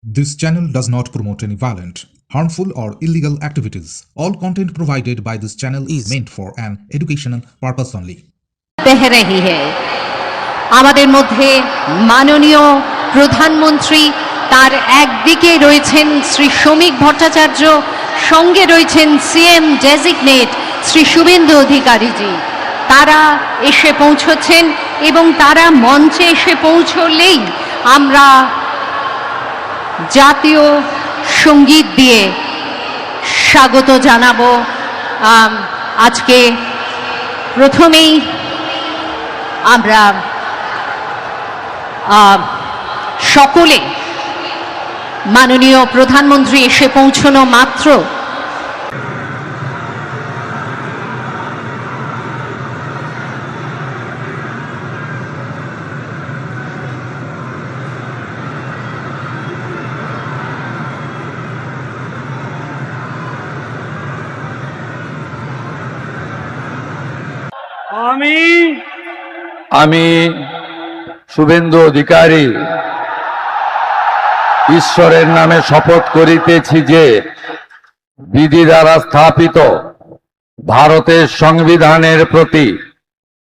This channel does not promote any violent, harmful, or illegal activities. All content provided by this channel is meant for an educational purpose only. बह रही है আমাদের মধ্যে মাননীয় প্রধানমন্ত্রী তার একদিকে রয়েছেন শ্রী শ্রমিক ভট্টাচার্য, সঙ্গে রয়েছেন সিএম ডেজিগনেট শ্রী শুভেন্দু অধিকারীজি। তারা এসে পৌঁছচ্ছেন এবং তারা মঞ্চে এসে পৌঁছলেই আমরা জাতীয় সঙ্গীত দিয়ে স্বাগত জানাবো। আজকে প্রথমেই আমরা সকলে মাননীয় প্রধানমন্ত্রী এসে পৌঁছানো মাত্র আমি শুভেন্দু অধিকারী ঈশ্বরের নামে শপথ করিতেছি যে বিধি দ্বারা স্থাপিত ভারতের সংবিধানের প্রতি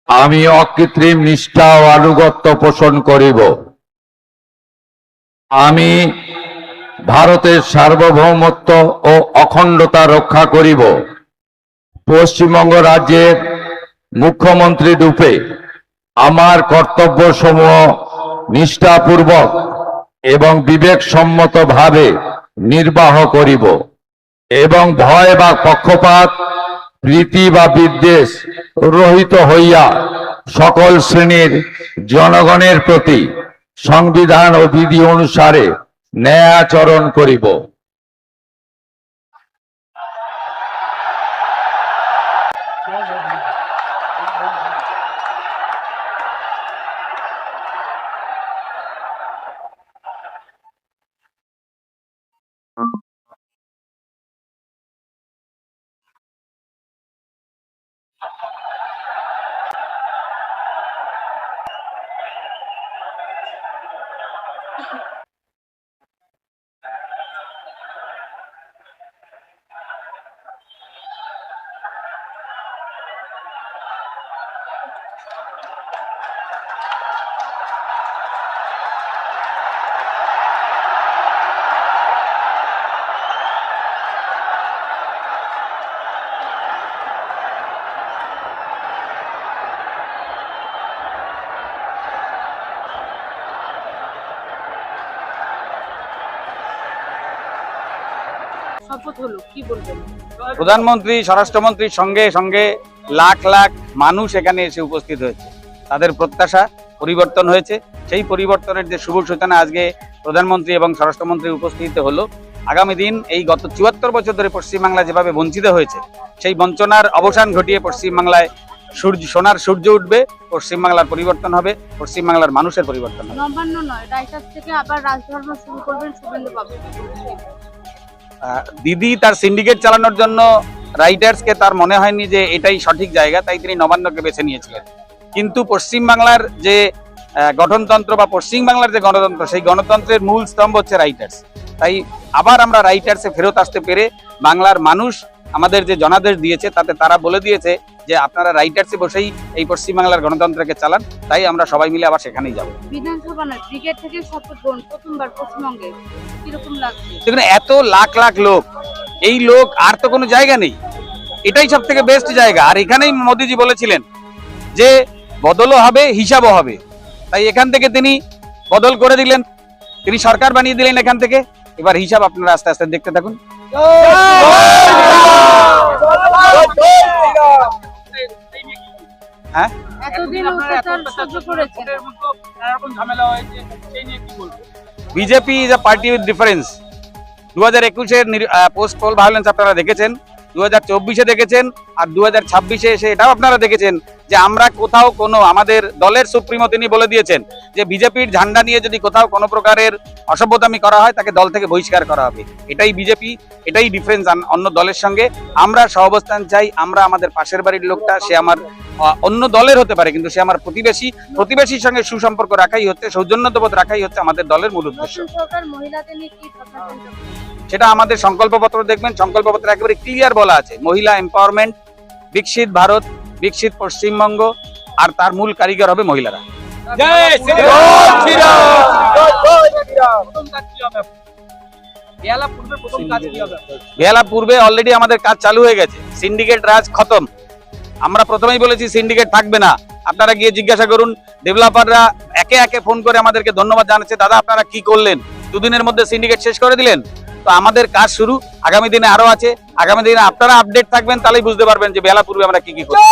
আমি অকৃত্রিম নিষ্ঠা ও আনুগত্য পোষণ করিব। আমি ভারতের সার্বভৌমত্ব ও অখণ্ডতা রক্ষা করিব। পশ্চিমবঙ্গ রাজ্যের মুখ্যমন্ত্রী রূপে আমার কর্তব্যসমূহ নিষ্ঠাপূর্বক এবং বিবেকসম্মতভাবে নির্বাহ করিব এবং ভয় বা পক্ষপাত, প্রীতি বা বিদ্বেষ রহিত হইয়া সকল শ্রেণীর জনগণের প্রতি সংবিধান ও বিধি অনুসারে ন্যায় আচরণ করিব। প্রধানমন্ত্রী, স্বরাষ্ট্রমন্ত্রীর সঙ্গে সঙ্গে লাখ লাখ মানুষ এখানে এসে উপস্থিত হয়েছে। তাদের প্রত্যাশা পরিবর্তন হয়েছে। সেই পরিবর্তনের যে শুভ সূচনা আজকে প্রধানমন্ত্রী এবং স্বরাষ্ট্রমন্ত্রীর উপস্থিতিতে হলো। আগামী দিন এই গত ৭৪ বছর ধরে পশ্চিমবাংলা যেভাবে বঞ্চিত হয়েছে, সেই বঞ্চনার অবসান ঘটিয়ে পশ্চিমবাংলায় সোনার সূর্য উঠবে, পশ্চিমবাংলার পরিবর্তন হবে, পশ্চিমবাংলার মানুষের পরিবর্তন হবে। নবান্ন নয়, রাইটার্স থেকে আবার রাজধর্ম শুরু করবেন শুভেন্দু বাবু। দিদি তার সিন্ডিকেট চালানোর জন্য রাইটার্সকে তার মনে হয়নি যে এটাই সঠিক জায়গা, তাই তিনি নবান্নকে বেছে নিয়েছিলেন। কিন্তু পশ্চিমবাংলার যে গঠনতন্ত্র বা পশ্চিমবাংলার যে গণতন্ত্র, সেই গণতন্ত্রের মূল স্তম্ভ হচ্ছে রাইটার্স। তাই আবার আমরা রাইটার্সে ফেরত আসতে পেরে বাংলার মানুষ আমাদের যে জনাদেশ দিয়েছে তাতে তারা বলে দিয়েছে যে আপনারা রাইটার্সে বসেই এই পশ্চিমবাংলার গণতন্ত্রকে চালান। তাই আমরা সবাই মিলে আবার সেখানেই যাব। বিধানসভা নয়, ব্রিগেড থেকে শপথ গ্রহণ প্রথমবার পশ্চিমবঙ্গে, কিরকম লাগছে? দেখুন, এত লাখ লাখ লোক, এই লোক আর তো কোনো জায়গা নেই, এটাই সব থেকে বেস্ট জায়গা। আর এখানেই মোদিজি বলেছিলেন যে বদলও হবে, হিসাবও হবে। তাই এখান থেকে তিনি বদল করে দিলেন, তিনি সরকার বানিয়ে দিলেন এখান থেকে। এবার হিসাব আপনারা আস্তে আস্তে দেখতে থাকুন। হ্যাঁ, BJP is a party with difference. 2021-এর পোস্ট পোল ভায়োলেন্স আপনারা দেখেছেন। 2024-এ দেখেছেন, আর 2026-এ এসে এটাও আপনারা দেখেছেন যে আমরা কোথাও কোনো আমাদের দলের সুপ্রিমো তিনি বলে দিয়েছেন যে বিজেপির ঝান্ডা নিয়ে যদি কোথাও কোনো প্রকারের অসভ্যতামি করা হয় তাকে দল থেকে বহিষ্কার করা হবে। এটাই বিজেপি, এটাই ডিফারেন্স অন্য দলের সঙ্গে। আমরা সহাবস্থান চাই। আমরা আমাদের পাশের বাড়ির লোকটা, সে আমার অন্য দলের হতে পারে কিন্তু সে আমার প্রতিবেশীর সঙ্গে সুসম্পর্ক রাখাই হচ্ছে, সৌজন্যতাবোধ রাখাই হচ্ছে আমাদের দলের মূল উদ্দেশ্য। নতুন সরকার মহিলাদের নিয়ে কি ভাবনা চিন্তা করছে? সেটা আমাদের সংকল্পপত্র দেখবেন, সংকল্পপত্রে একেবারে ক্লিয়ার বলা আছে মহিলা এম্পাওয়ারমেন্ট, বিকশিত ভারত, বিকশিত পশ্চিমবঙ্গ, আর তার মূল কারিগর হবে মহিলারা। বেহালা পূর্বে অলরেডি আমাদের কাজ চালু হয়ে গেছে, সিন্ডিকেট রাজ খতম। আমরা প্রথমেই বলেছি সিন্ডিকেট থাকবে না। আপনারা গিয়ে জিজ্ঞাসা করুন, ডেভেলপাররা একে একে ফোন করে আমাদেরকে ধন্যবাদ জানাচ্ছে, দাদা আপনারা কি করলেন, দুদিনের মধ্যে সিন্ডিকেট শেষ করে দিলেন। তো আমাদের কাজ শুরু, আগামী দিনে আরো আছে। আগামী দিনে আপনারা আপডেট থাকবেন, তাহলেই বুঝতে পারবেন যে বেহালা পূর্বে আমরা কি কি করছি।